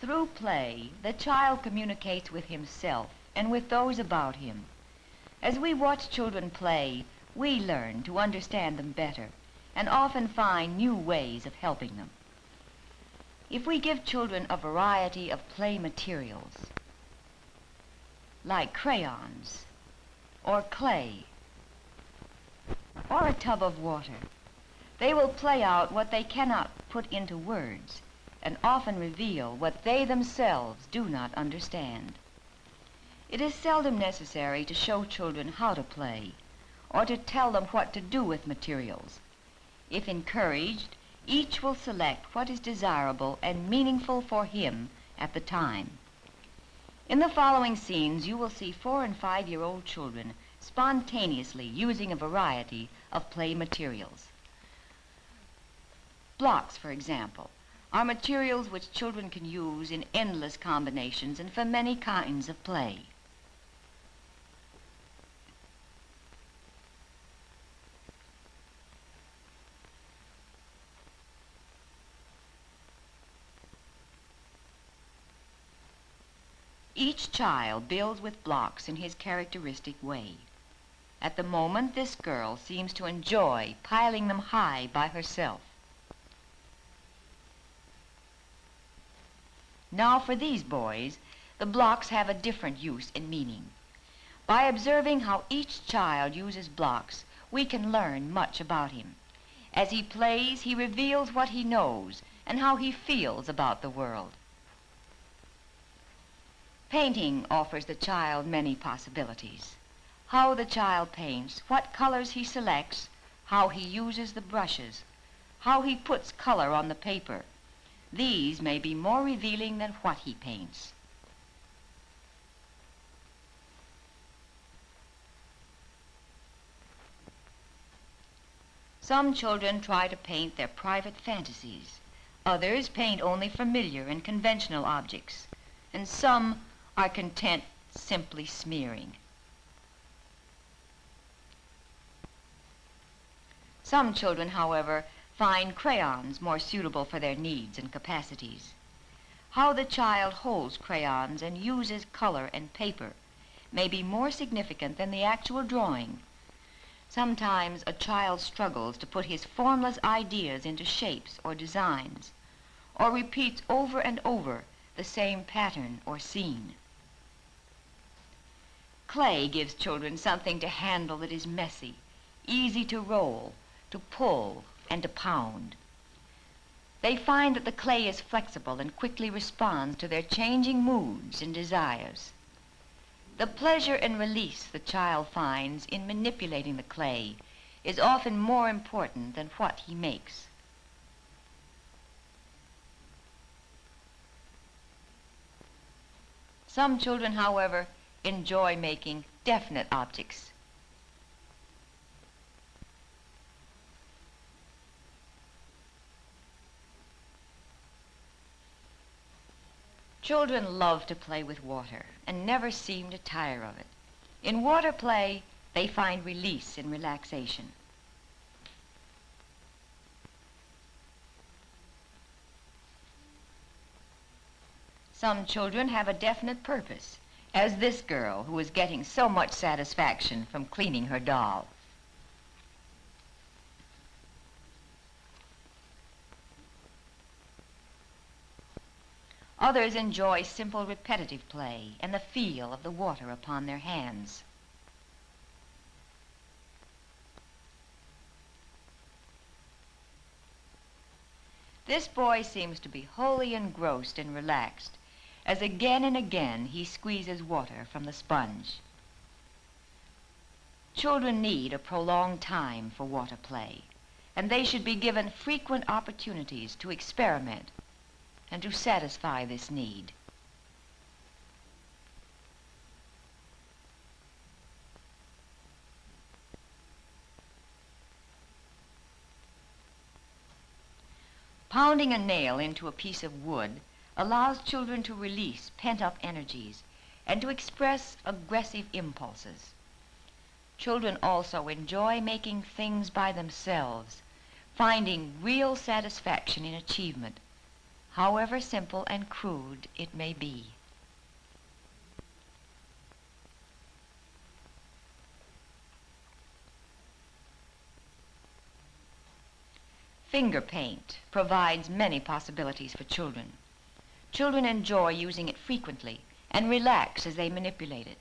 Through play, the child communicates with himself and with those about him. As we watch children play, we learn to understand them better and often find new ways of helping them. If we give children a variety of play materials, like crayons, or clay, or a tub of water, they will play out what they cannot put into words and often reveal what they themselves do not understand. It is seldom necessary to show children how to play or to tell them what to do with materials. If encouraged, each will select what is desirable and meaningful for him at the time. In the following scenes, you will see 4- and 5-year-old children spontaneously using a variety of play materials. Blocks, for example, are materials which children can use in endless combinations and for many kinds of play. Each child builds with blocks in his characteristic way. At the moment, this girl seems to enjoy piling them high by herself. Now for these boys, the blocks have a different use and meaning. By observing how each child uses blocks, we can learn much about him. As he plays, he reveals what he knows and how he feels about the world. Painting offers the child many possibilities. How the child paints, what colors he selects, how he uses the brushes, how he puts color on the paper. These may be more revealing than what he paints. Some children try to paint their private fantasies. Others paint only familiar and conventional objects. And some are content simply smearing. Some children, however, find crayons more suitable for their needs and capacities. How the child holds crayons and uses color and paper may be more significant than the actual drawing. Sometimes a child struggles to put his formless ideas into shapes or designs, or repeats over and over the same pattern or scene. Clay gives children something to handle that is messy, easy to roll, to pull, and to pound. They find that the clay is flexible and quickly responds to their changing moods and desires. The pleasure and release the child finds in manipulating the clay is often more important than what he makes. Some children, however, enjoy making definite objects. Children love to play with water and never seem to tire of it. In water play, they find release and relaxation. Some children have a definite purpose, as this girl who is getting so much satisfaction from cleaning her doll. Others enjoy simple repetitive play and the feel of the water upon their hands. This boy seems to be wholly engrossed and relaxed, as again and again he squeezes water from the sponge. Children need a prolonged time for water play, and they should be given frequent opportunities to experiment and to satisfy this need. Pounding a nail into a piece of wood allows children to release pent-up energies and to express aggressive impulses. Children also enjoy making things by themselves, finding real satisfaction in achievement, however simple and crude it may be. Finger paint provides many possibilities for children. Children enjoy using it frequently and relax as they manipulate it.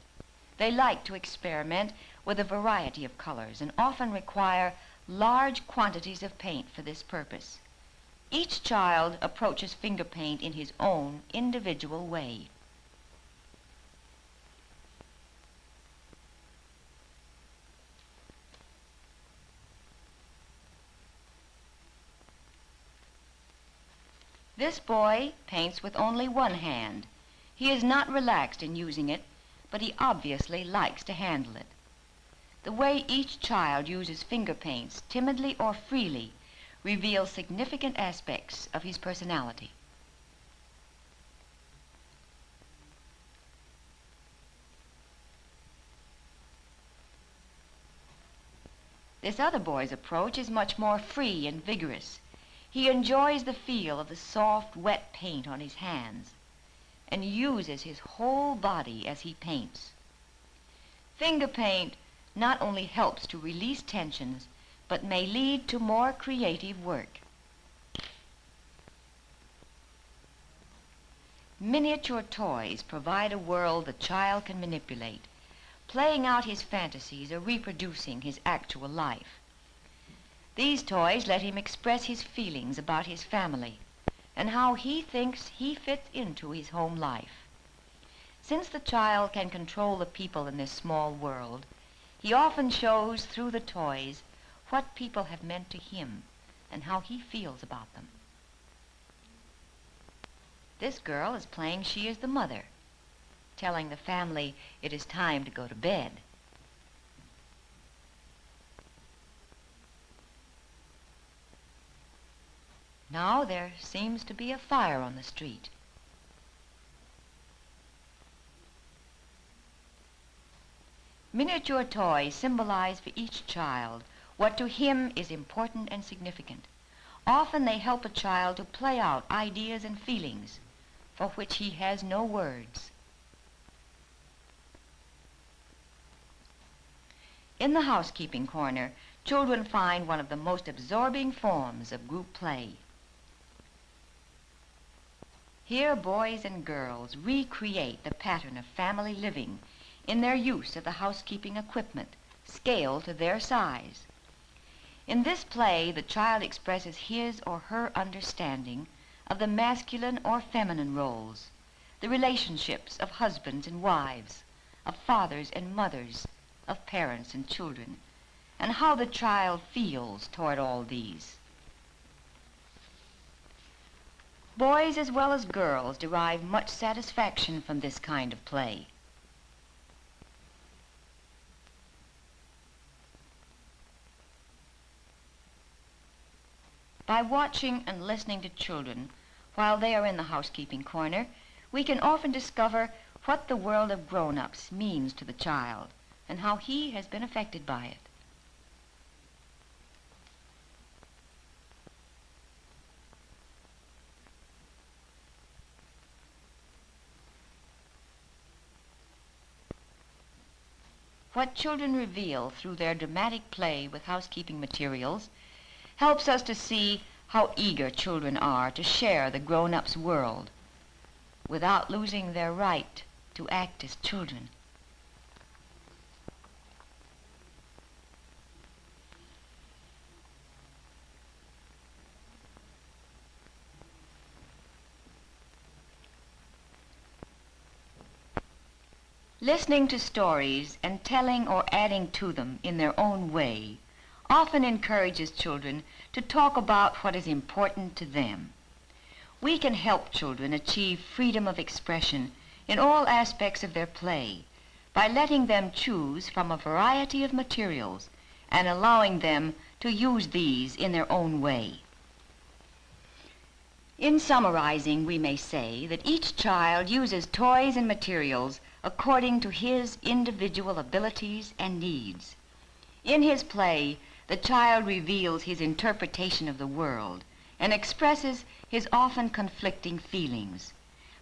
They like to experiment with a variety of colors and often require large quantities of paint for this purpose. Each child approaches finger paint in his own individual way. This boy paints with only one hand. He is not relaxed in using it, but he obviously likes to handle it. The way each child uses finger paints, timidly or freely, reveals significant aspects of his personality. This other boy's approach is much more free and vigorous. He enjoys the feel of the soft, wet paint on his hands and uses his whole body as he paints. Finger paint not only helps to release tensions, but may lead to more creative work. Miniature toys provide a world the child can manipulate, playing out his fantasies or reproducing his actual life. These toys let him express his feelings about his family and how he thinks he fits into his home life. Since the child can control the people in this small world, he often shows through the toys what people have meant to him and how he feels about them. This girl is playing she is the mother, telling the family it is time to go to bed. Now there seems to be a fire on the street. Miniature toys symbolize for each child what to him is important and significant. Often they help a child to play out ideas and feelings for which he has no words. In the housekeeping corner, children find one of the most absorbing forms of group play. Here, boys and girls recreate the pattern of family living in their use of the housekeeping equipment, scaled to their size. In this play, the child expresses his or her understanding of the masculine or feminine roles, the relationships of husbands and wives, of fathers and mothers, of parents and children, and how the child feels toward all these. Boys as well as girls derive much satisfaction from this kind of play. By watching and listening to children while they are in the housekeeping corner, we can often discover what the world of grown-ups means to the child and how he has been affected by it. What children reveal through their dramatic play with housekeeping materials helps us to see how eager children are to share the grown-ups' world without losing their right to act as children. Listening to stories and telling or adding to them in their own way often encourages children to talk about what is important to them. We can help children achieve freedom of expression in all aspects of their play by letting them choose from a variety of materials and allowing them to use these in their own way. In summarizing, we may say that each child uses toys and materials according to his individual abilities and needs. In his play, the child reveals his interpretation of the world and expresses his often conflicting feelings.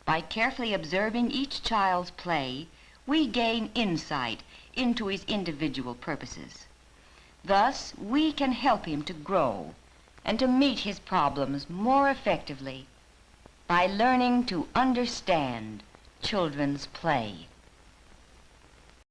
By carefully observing each child's play, we gain insight into his individual purposes. Thus, we can help him to grow and to meet his problems more effectively by learning to understand children's play.